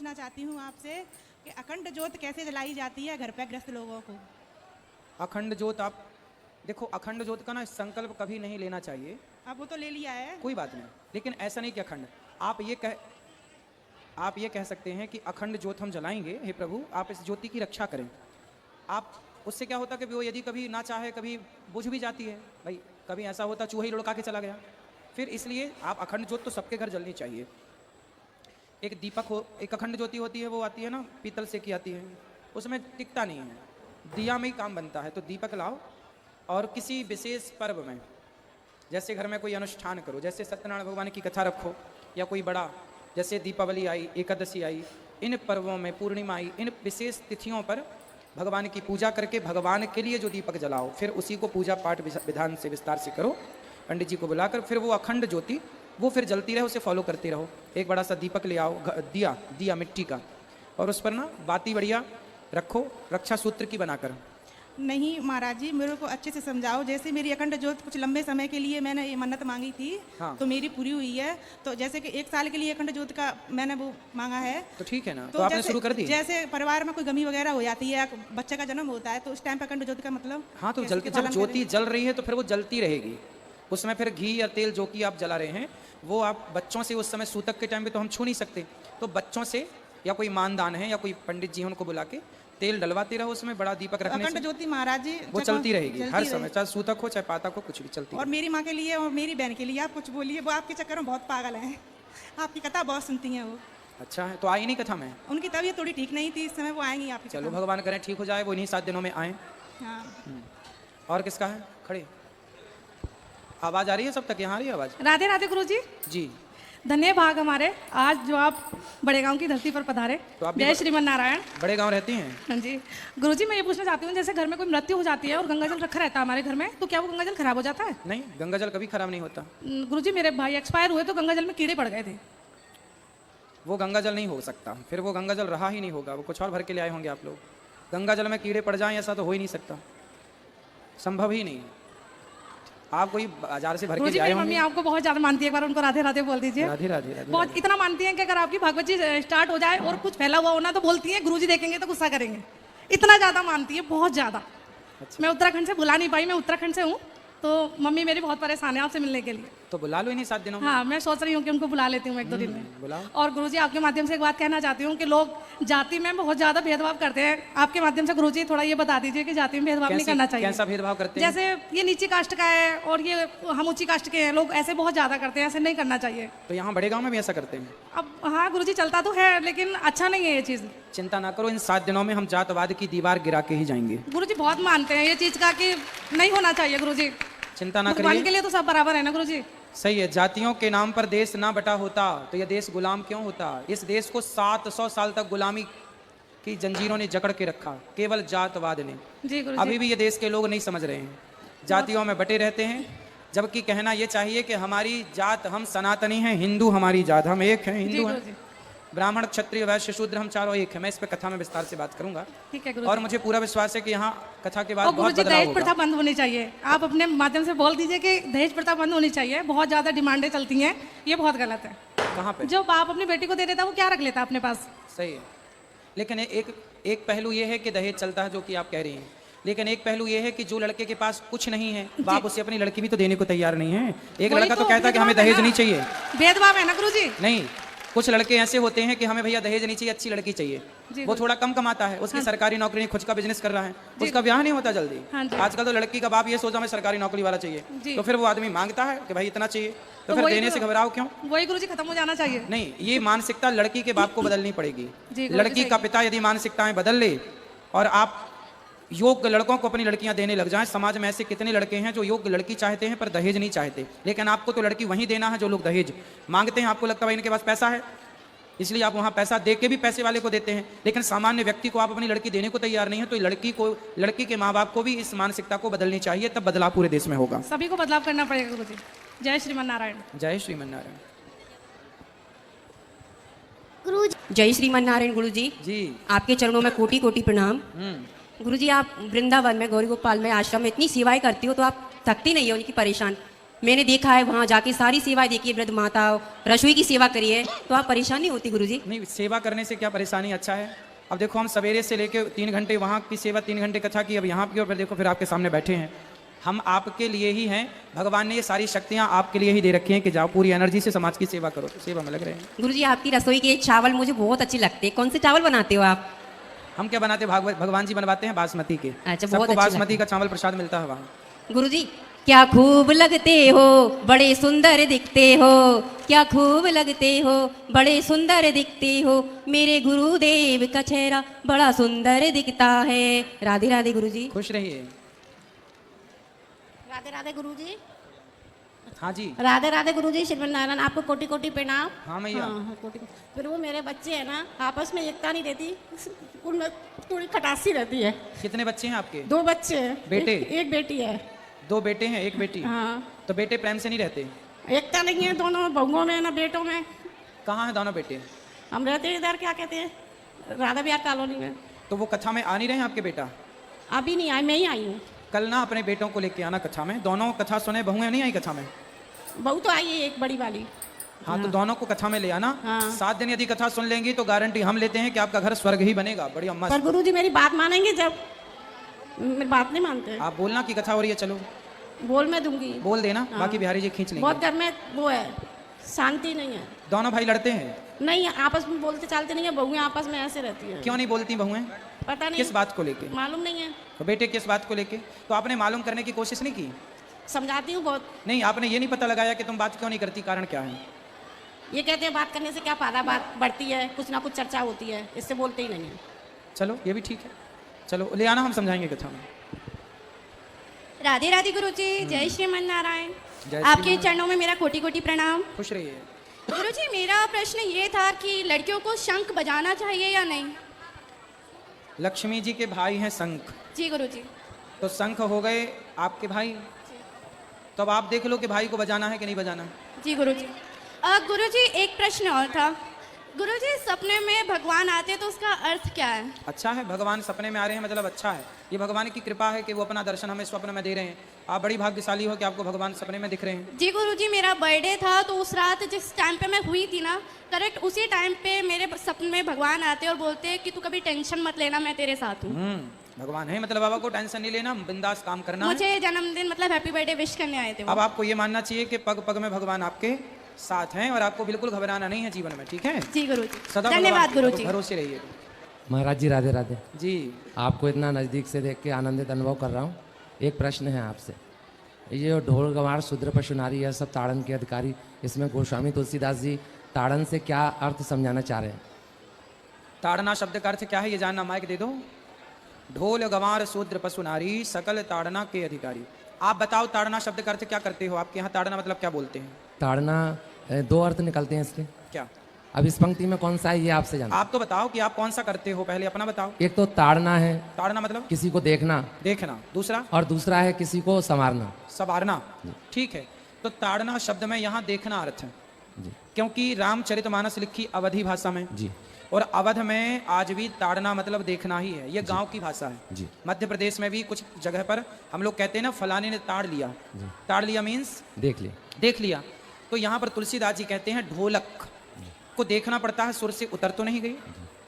पूछना चाहती हूँ आपसे कि अखंड ज्योत कैसे जलाई जाती है घर पे ग्रस्त लोगों को। अखंड ज्योत आप देखो, अखंड ज्योत का ना संकल्प कभी नहीं लेना चाहिए। अब वो तो ले लिया है। कोई बात नहीं, लेकिन ऐसा नहीं कि अखंड। आप ये कह सकते हैं कि अखंड ज्योत हम जलाएंगे, हे प्रभु आप इस ज्योति की रक्षा करें। आप उससे क्या होता कि वो यदि कभी ना चाहे कभी बुझ भी जाती है, भाई कभी ऐसा होता चूहा ही लुढ़का के चला गया, फिर इसलिए आप अखंड ज्योत तो सबके घर जलनी चाहिए। एक दीपक हो, एक अखंड ज्योति होती है, वो आती है ना पीतल से की आती है, उसमें टिकता नहीं है, दिया में ही काम बनता है। तो दीपक लाओ और किसी विशेष पर्व में, जैसे घर में कोई अनुष्ठान करो, जैसे सत्यनारायण भगवान की कथा रखो, या कोई बड़ा जैसे दीपावली आई, एकादशी आई, इन पर्वों में, पूर्णिमा आई, इन विशेष तिथियों पर भगवान की पूजा करके भगवान के लिए जो दीपक जलाओ, फिर उसी को पूजा पाठ विधान से विस्तार से करो, पंडित जी को बुलाकर, फिर वो अखंड ज्योति वो फिर जलती रहे, उसे फॉलो करते रहो। एक बड़ा सा दीपक ले आओ, दिया मिट्टी का, और उस पर ना बाती बढ़िया रखो, रक्षा सूत्र की बनाकर। नहीं महाराज जी, मेरे को अच्छे से समझाओ। जैसे मेरी अखंड ज्योत कुछ लंबे समय के लिए मैंने ये मन्नत मांगी थी, हाँ। तो मेरी पूरी हुई है। तो जैसे कि 1 साल के लिए अखंड ज्योत का मैंने वो मांगा है। तो ठीक है ना, तो आपने शुरू कर दी। जैसे परिवार में कोई गमी वगैरह हो जाती है, बच्चे का जन्म होता है, तो उस टाइम पे अखंड ज्योत का मतलब हाँ, तो कैसे जब ज्योति जल रही है तो फिर वो जलती रहेगी, उसमें फिर घी या तेल जो कि आप जला रहे हैं वो आप बच्चों से, उस समय सूतक के टाइम पे तो हम छू नहीं सकते, तो बच्चों से या कोई मानदान है या कोई पंडित जी उनको बुला के तेल डलवाते रहो उसमें, बड़ा दीपक रखने अखंड से ज्योति महाराज जी वो चलती रहेगी हर समय, चाहे सूतक हो चाहे पातक हो, कुछ भी चलती और मेरी माँ के लिए और मेरी बहन के लिए आप कुछ बोलिए, वो आपके चक्कर में बहुत पागल हैं, आपकी कथा बहुत सुनती हैं वो। अच्छा है, तो आई नहीं कथा में? उनकी तबीयत थोड़ी ठीक नहीं थी, इस समय वो आएंगी आपकी चलो भगवान करें ठीक हो जाए, वो इन्हीं 7 दिनों में आए। हाँ। और किसका है? खड़े, आवाज आ रही है सब तक? यहाँ आ रही है आवाज? राधे राधे गुरु जी। जी, धन्य भाग हमारे आज जो आप बड़े गांव की धरती पर पधारे। तो आप भी जय श्रीमन नारायण। बड़े गांव रहती हैं? हाँ जी गुरु जी, मैं ये पूछना चाहती हूँ, जैसे घर में कोई मृत्यु हो जाती है और गंगा जल रखा रहता है हमारे घर में, तो क्या वो गंगा जल खराब हो जाता है? नहीं, गंगा जल कभी खराब नहीं होता। गुरु जी, मेरे भाई एक्सपायर हुए तो गंगा जल में कीड़े पड़ गए थे। वो गंगा जल नहीं हो सकता, फिर वो गंगा जल रहा ही नहीं होगा, वो कुछ और भर के ले आए होंगे आप लोग। गंगा जल में कीड़े पड़ जाएं ऐसा तो हो ही नहीं सकता, संभव ही नहीं है। आप कोई बाजार से भर के ले आए होंगे। मम्मी आपको बहुत ज्यादा मानती है, एक बार उनको राधे राधे बोल दीजिए। राधे राधे राधे। बहुत इतना मानती हैं कि अगर आपकी भागवत जी स्टार्ट हो जाए और कुछ फैला हुआ होना तो बोलती हैं गुरुजी देखेंगे तो गुस्सा करेंगे, इतना ज्यादा मानती है, बहुत ज्यादा। अच्छा। मैं उत्तराखंड से बुला नहीं पाई, मैं उत्तराखंड से हूँ, तो मम्मी मेरी बहुत परेशान है आपसे मिलने के लिए। तो बुला लो इन्हीं 7 दिनों में। हाँ, मैं सोच रही हूँ कि उनको बुला लेती हूँ 1-2 दिन में। बुलाओ। और गुरुजी आपके माध्यम से एक बात कहना चाहती हूँ कि लोग जाति में बहुत ज्यादा भेदभाव करते हैं, आपके माध्यम से गुरुजी थोड़ा ये बता दीजिए कि जाति में भेदभाव नहीं करना चाहिए। कैसा भेदभाव करते हैं? जैसे ये नीची कास्ट का है और ये हम ऊंची कास्ट के हैं, लोग ऐसे बहुत ज्यादा करते हैं, ऐसे नहीं करना चाहिए। तो यहाँ बड़े गांव में भी ऐसा करते हैं? अब हाँ गुरुजी, चलता तो है लेकिन अच्छा नहीं है ये चीज। चिंता ना करो, इन 7 दिनों में हम जातवाद की दीवार गिरा के ही जाएंगे। गुरुजी बहुत मानते हैं ये चीज का कि नहीं होना चाहिए गुरुजी, चिंता ना भगवान के करिए। लिए तो सब बराबर है ना गुरुजी। सही है, जातियों के नाम पर देश ना बटा होता तो यह देश गुलाम क्यों होता? इस देश को 700 साल तक गुलामी की जंजीरों ने जकड़ के रखा, केवल जातवाद ने। जी गुरुजी। अभी भी ये देश के लोग नहीं समझ रहे हैं, जातियों में बटे रहते हैं, जबकि कहना ये चाहिए कि हमारी जात, हम सनातनी हैं, हिंदू हमारी जात, हम एक हैं, हिंदू हैं, ब्राह्मण क्षत्रिय वैश्य शूद्र हम चारों एक है। मैं इस पे कथा में विस्तार से बात करूंगा। ठीक है और मुझे पूरा विश्वास है कि यहाँ कथा के बाद बहुत गुरुजी बदलाव दहेज होगा। प्रथा बंद होनी चाहिए, आप अपने माध्यम से बोल दीजिए कि दहेज प्रथा बंद होनी चाहिए, बहुत ज्यादा डिमांडें चलती हैं, ये बहुत गलत है। कहाँ पे? जो बाप अपनी बेटी को दे देता है वो क्या रख लेता है अपने पास? सही है, लेकिन एक पहलू ये है कि दहेज चलता है जो कि आप कह रही हैं, लेकिन एक पहलू ये है कि जो लड़के के पास कुछ नहीं है, बाप उसे अपनी लड़की भी तो देने को तैयार नहीं है। एक लड़का तो कहता है कि हमें दहेज नहीं चाहिए। भेदभाव है ना गुरुजी? नहीं, कुछ लड़के ऐसे होते हैं कि हमें भैया दहेज नहीं चाहिए, अच्छी लड़की चाहिए, वो थोड़ा कम कमाता है, उसकी सरकारी नौकरी नहीं, खुद का बिजनेस कर रहा है, उसका ब्याह नहीं होता जल्दी। आजकल तो लड़की का बाप ये सोचा मैं सरकारी नौकरी वाला चाहिए, तो फिर वो आदमी मांगता है कि भाई इतना चाहिए, तो फिर देने से घबराओ क्यों? वही गुरुजी खत्म हो जाना चाहिए। नहीं, ये मानसिकता लड़की के बाप को बदलनी पड़ेगी। लड़की का पिता यदि मानसिकताएं बदल ले और आप योग्य लड़कों को अपनी लड़कियां देने लग जाएं, समाज में ऐसे कितने लड़के हैं जो योग्य लड़की चाहते हैं पर दहेज नहीं चाहते, लेकिन आपको तो लड़की वहीं देना है जो लोग दहेज मांगते हैं। आपको लगता है इनके पास पैसा है इसलिए आप वहां पैसा दे के भी पैसे वाले को देते हैं, लेकिन सामान्य व्यक्ति को आप अपनी लड़की देने को तैयार नहीं है। तो लड़की के माँ बाप को भी इस मानसिकता को बदलनी चाहिए, तब बदलाव पूरे देश में होगा। सभी को बदलाव करना पड़ेगा गुरुजी। जय श्रीमन नारायण। जय श्रीमन नारायण। जय श्रीमन नारायण गुरुजी। जी, आपके चरणों में कोटि कोटि प्रणाम। गुरुजी, आप वृंदावन में गौरी गोपाल में आश्रम में इतनी सेवाएं करती हो तो आप थकती नहीं हो उनकी परेशान? मैंने देखा है वहाँ जाके सारी सेवाएं देखी है, वृद्ध माता रसोई की सेवा करी है, तो आप परेशान नहीं होती गुरुजी? नहीं, सेवा करने से क्या परेशानी, अच्छा है। अब देखो हम सवेरे से लेके 3 घंटे वहाँ की सेवा, 3 घंटे कथा की, अब यहाँ की, और फिर देखो फिर आपके सामने बैठे हैं। हम आपके लिए ही हैं, भगवान ने ये सारी शक्तियाँ आपके लिए ही दे रखी हैं कि जाओ पूरी एनर्जी से समाज की सेवा करो, तो सेवा में लग रहे हैं। गुरुजी आपकी रसोई के चावल मुझे बहुत अच्छे लगते हैं, कौन से चावल बनाते हो आप? हम क्या बनाते हैं, भगवान जी बनवाते हैं बासमती के। अच्छा, बहुत सबको अच्छे बासमती का चावल प्रसाद मिलता है वहाँ। गुरुजी क्या खूब लगते हो, बड़े सुंदर दिखते हो, क्या खूब लगते हो, बड़े सुंदर दिखते हो, मेरे गुरुदेव का चेहरा बड़ा सुंदर दिखता है। राधे राधे गुरुजी। खुश रहिए। राधे राधे गुरुजी। हाँ जी। राधे राधे गुरुजी, श्रीमन नारायण, आपको कोटि कोटि प्रणाम। हाँ मैया। हाँ, कोटि। फिर वो मेरे बच्चे हैं ना, आपस में एकता नहीं रहती, उनमें थोड़ी खटासी रहती है। कितने बच्चे हैं आपके? 2 बच्चे हैं। बेटे? एक बेटी है। 2 बेटे हैं, 1 बेटी। हाँ। तो बेटे प्रेम से नहीं रहते? एकता नहीं है दोनों बहुओं में ना बेटों में। कहाँ हैं दोनों बेटे? हम रहते हैं इधर, क्या कहते हैं, राधा बिहार कॉलोनी में। तो वो कथा में आ नहीं रहे हैं आपके बेटा? अभी नहीं आई, मैं ही आई हूँ। कल ना अपने बेटों को लेके आना कथा में, दोनों कथा सुने, बहुएं नहीं आई कथा में? बहू तो आई है एक बड़ी वाली। हाँ, तो दोनों को कथा में ले आना। हाँ। 7 दिन यदि कथा सुन लेंगी तो गारंटी हम लेते हैं कि आपका घर स्वर्ग ही बनेगा। बड़ी अम्मा पर गुरुजी मेरी बात मानेंगे जब? मेरी बात नहीं मानते। आप बोलना कि कथा हो रही है, चलो बोल मैं दूंगी। बोल देना। हाँ। बाकी बिहारी जी खींच लेंगे। बहुत घर में वो है, शांति नहीं है। दोनों भाई लड़ते हैं? नहीं, आपस में बोलते चालते नहीं है, बहुएं आपस में ऐसे रहती है। क्यों नहीं बोलती बहुएं? पता नहीं किस बात को लेके? मालूम नहीं है। तो बेटे किस बात को लेके? तो आपने मालूम करने की कोशिश नहीं की? समझाती हूँ बहुत। नहीं, आपने ये नहीं पता लगाया कि तुम बात क्यों नहीं करती, कारण क्या है? ये कहते हैं बात करने से क्या फायदा, बात बढ़ती है, कुछ ना कुछ चर्चा होती है, इससे बोलते ही नहीं है। चलो ये भी ठीक है, चलो ले आना, हम समझाएंगे कथा में। राधे राधे गुरुजी, जय श्रीमन नारायण। जय आपके श्रीमन। चरणों में मेरा कोटि कोटि प्रणाम। खुश रहिए। गुरुजी मेरा प्रश्न ये था कि लड़कियों को शंख बजाना चाहिए या नहीं? लक्ष्मी जी के भाई हैं शंख, जी गुरुजी। तो शंख हो गए आपके भाई, तो अब आप देख लो कि भाई को बजाना है कि नहीं बजाना। जी गुरुजी। गुरुजी एक प्रश्न और था। गुरुजी सपने में भगवान आते तो उसका अर्थ क्या है? अच्छा है, भगवान सपने में आ रहे हैं मतलब अच्छा है, ये भगवान की कृपा है कि वो अपना दर्शन हमें स्वप्न में दे रहे हैं। आप बड़ी भाग्यशाली हो कि आपको भगवान सपने में दिख रहे हैं। जी गुरुजी, मेरा बर्थडे था तो उस रात जिस टाइम पे मैं हुई थी ना, करेक्ट उसी टाइम पे मेरे सपने में भगवान आते और बोलते कि तू कभी टेंशन मत लेना, मैं तेरे साथ हूँ। भगवान है मतलब बाबा को टेंशन नहीं लेना, बिंदास काम करना है। मुझे जन्मदिन मतलब हैप्पी बर्थडे विश करने आए थे वो। अब आपको ये मानना चाहिए कि पग पग में भगवान आपके साथ हैं और आपको बिल्कुल घबराना नहीं है जीवन में, ठीक है? जी गुरुजी, सदा धन्यवाद भगवान गुरुजी। भरोसे रहिए। महाराज जी राधे राधे। जी आपको इतना नज़दीक से देख के आनंदित अनुभव कर रहा हूँ। एक प्रश्न है आपसे, ये ढोल गंवार शूद्र पशु नारी यह सब ताड़न के अधिकारी, इसमें गोस्वामी तुलसीदास जी ताड़न से क्या अर्थ समझाना चाह रहे हैं? ताड़ना शब्द का अर्थ क्या है ये जानना, माइक दे दो। ढोल गंवार शूद्र पशु नारी सकल ताड़ना के अधिकारी। आप बताओ ताड़ना शब्द का अर्थ क्या करते हो? आपके यहाँ ताड़ना मतलब क्या बोलते हैं? ताड़ना 2 अर्थ निकलते हैं इसके। क्या? अब इस पंक्ति में कौन सा है ये आपसे जानना। आप तो बताओ कि आप कौन सा करते हो, पहले अपना बताओ। एक तो ताड़ना है ताड़ना मतलब किसी को देखना, देखना, दूसरा और दूसरा है किसी को संवारना। सवारना, ठीक है। तो ताड़ना शब्द में यहाँ देखना अर्थ है, जी क्योंकि रामचरितमानस लिखी अवधी भाषा में, जी और अवध में आज भी ताड़ना मतलब देखना ही है। ये गांव की भाषा है। जी। मध्य प्रदेश में भी कुछ जगह पर हम लोग कहते हैं ना फलाने ने ताड़ लिया। ताड़ लिया मीन्स देख लिए। देख लिया। तो यहाँ पर तुलसीदास जी कहते हैं ढोलक को देखना पड़ता है, सुर से उतर तो नहीं गई।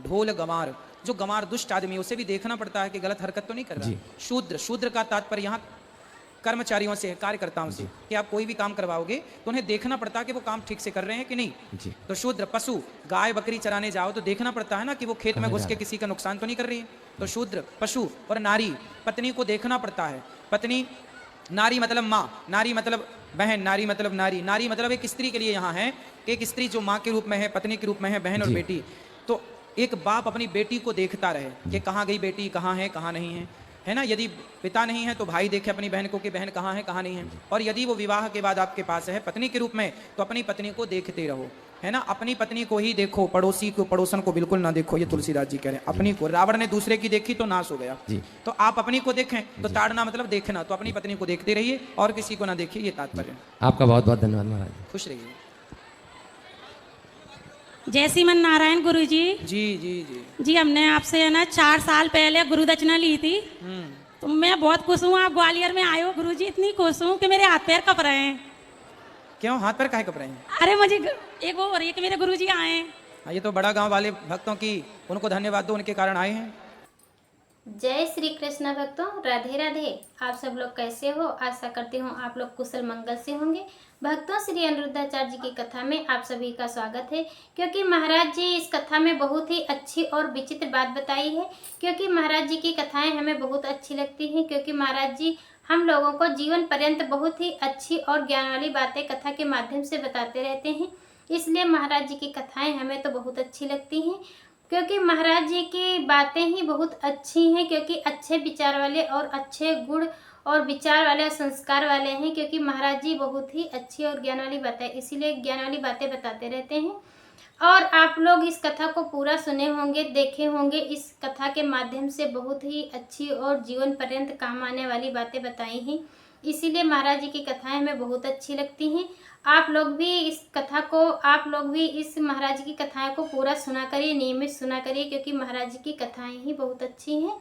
ढोल गंवार, जो गंवार दुष्ट आदमी उसे भी देखना पड़ता है कि गलत हरकत तो नहीं कर रहा। जी। शूद्र, शूद्र का तात्पर्य यहाँ कर्मचारियों से, कार्यकर्ताओं से, कि आप कोई भी काम करवाओगे तो उन्हें देखना पड़ता है कि वो काम ठीक से कर रहे हैं कि नहीं। जी। तो शूद्र पशु, गाय बकरी चराने जाओ तो देखना पड़ता है ना कि वो खेत में घुस के किसी का नुकसान तो नहीं कर रही है। तो शूद्र पशु, और नारी पत्नी को देखना पड़ता है। पत्नी, नारी मतलब माँ, नारी मतलब बहन, नारी मतलब नारी, नारी मतलब एक स्त्री के लिए यहाँ है कि एक स्त्री जो माँ के रूप में है, पत्नी के रूप में है, बहन और जी। बेटी। तो एक बाप अपनी बेटी को देखता रहे कि कहाँ गई बेटी, कहाँ है कहाँ नहीं है ना। यदि पिता नहीं है तो भाई देखे अपनी बहन को कि बहन कहाँ है कहाँ नहीं है। और यदि वो विवाह के बाद आपके पास है पत्नी के रूप में, तो अपनी पत्नी को देखते रहो, है ना। अपनी पत्नी को ही देखो, पड़ोसी को, पड़ोसन को बिल्कुल ना देखो। ये तुलसीदास जी कह रहे हैं। अपनी को, रावण ने दूसरे की देखी तो नाश हो गया। जी। तो आप अपनी को देखें, तो ताड़ना मतलब देखना, तो अपनी पत्नी को देखते रहिए और किसी को ना देखिए, ये तात्पर्य। आपका बहुत बहुत धन्यवाद महाराज। खुश रहिए। जय श्रीमन नारायण गुरु जी। जी जी जी। जी हमने आपसे है ना 4 साल पहले गुरु दक्षिणा ली थी, तो मैं बहुत खुश हूँ। आप ग्वालियर में आए हो गुरु जी, इतनी खुश हूँ कि मेरे हाथ पैर कप रहे हैं। क्यों हाथ पर काहे कप रहे हैं? अरे मुझे एक वो हो रही है कि मेरे गुरुजी आए हैं। हाँ, ये तो बड़ा गांव वाले भक्तों की, उनको धन्यवाद दो, उनके कारण आए हैं। जय श्री कृष्ण भक्तों, राधे राधे। आप सब लोग कैसे हो? आशा करती हूँ आप लोग कुशल मंगल से होंगे। भक्तों, श्री अनिरुद्धाचार्य जी की कथा में आप सभी का स्वागत है, क्योंकि महाराज जी इस कथा में बहुत ही अच्छी और विचित्र बात बताई है। क्योंकि महाराज जी की कथाएं हमें बहुत अच्छी लगती हैं, क्योंकि महाराज जी हम लोगों को जीवन पर्यंत बहुत ही अच्छी और ज्ञान वाली बातें कथा के माध्यम से बताते रहते हैं। इसलिए महाराज जी की कथाएं हमें तो बहुत अच्छी लगती हैं, क्योंकि महाराज जी की बातें ही बहुत अच्छी हैं, क्योंकि अच्छे विचार वाले और अच्छे गुण और विचार वाले और संस्कार वाले हैं। क्योंकि महाराज जी बहुत ही अच्छी और ज्ञान वाली बातें, इसीलिए ज्ञान वाली बातें बताते रहते हैं। और आप लोग इस कथा को पूरा सुने होंगे, देखे होंगे। इस कथा के माध्यम से बहुत ही अच्छी और जीवन पर्यंत काम आने वाली बातें बताई हैं, इसीलिए महाराज जी की कथाएं हमें बहुत अच्छी लगती हैं। आप लोग भी इस महाराज जी की कथाएं को पूरा सुना करिए, नियमित सुना करिए, क्योंकि महाराज जी की कथाएं ही बहुत अच्छी हैं।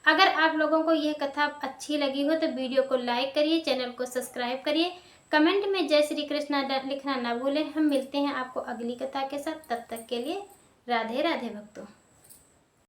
अगर आप लोगों को यह कथा अच्छी लगी हो तो वीडियो को लाइक करिए, चैनल को सब्सक्राइब करिए, कमेंट में जय श्री कृष्ण लिखना ना भूलें। हम मिलते हैं आपको अगली कथा के साथ, तब तक के लिए राधे राधे भक्तों।